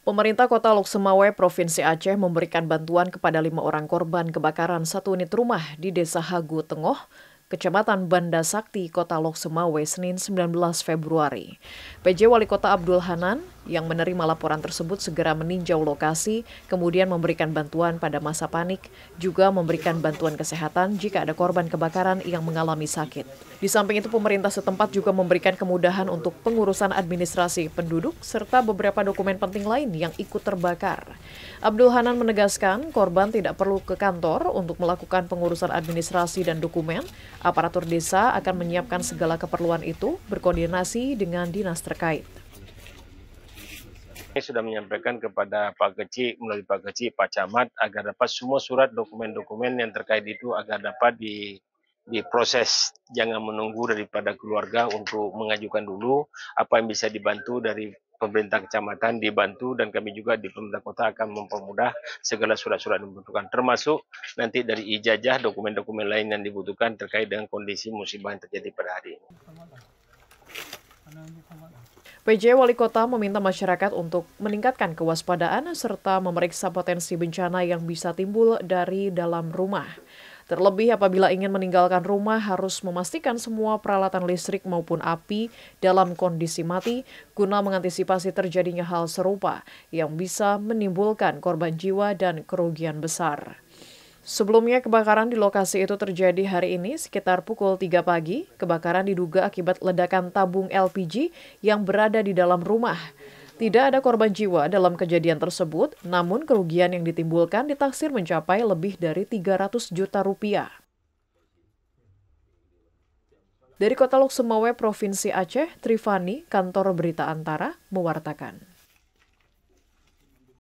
Pemerintah Kota Lok Semawe, Provinsi Aceh memberikan bantuan kepada 5 orang korban kebakaran satu unit rumah di Desa Hagu Tengoh, Kecamatan Banda Sakti, Kota Lok Semawe, Senin 19 Februari. PJ Wali Kota Abdul Hanan yang menerima laporan tersebut segera meninjau lokasi, kemudian memberikan bantuan pada masa panik, juga memberikan bantuan kesehatan jika ada korban kebakaran yang mengalami sakit. Di samping itu, pemerintah setempat juga memberikan kemudahan untuk pengurusan administrasi penduduk serta beberapa dokumen penting lain yang ikut terbakar. Abdul Hanan menegaskan korban tidak perlu ke kantor untuk melakukan pengurusan administrasi dan dokumen. Aparatur desa akan menyiapkan segala keperluan itu berkoordinasi dengan dinas terkait. Kami sudah menyampaikan kepada Pak Kecik, melalui Pak Kecik, Pak Camat, agar dapat semua surat dokumen-dokumen yang terkait itu agar dapat diproses. Jangan menunggu daripada keluarga untuk mengajukan dulu apa yang bisa dibantu dari pemerintah kecamatan dibantu, dan kami juga di pemerintah kota akan mempermudah segala surat-surat yang dibutuhkan, termasuk nanti dari ijazah, dokumen-dokumen lain yang dibutuhkan terkait dengan kondisi musibah yang terjadi pada hari ini. PJ Wali Kota meminta masyarakat untuk meningkatkan kewaspadaan serta memeriksa potensi bencana yang bisa timbul dari dalam rumah. Terlebih apabila ingin meninggalkan rumah harus memastikan semua peralatan listrik maupun api dalam kondisi mati guna mengantisipasi terjadinya hal serupa yang bisa menimbulkan korban jiwa dan kerugian besar. Sebelumnya, kebakaran di lokasi itu terjadi hari ini sekitar pukul 3 pagi. Kebakaran diduga akibat ledakan tabung LPG yang berada di dalam rumah. Tidak ada korban jiwa dalam kejadian tersebut, namun kerugian yang ditimbulkan ditaksir mencapai lebih dari 300 juta rupiah. Dari Kota Lok Semawe, Provinsi Aceh, Trifani, Kantor Berita Antara, mewartakan.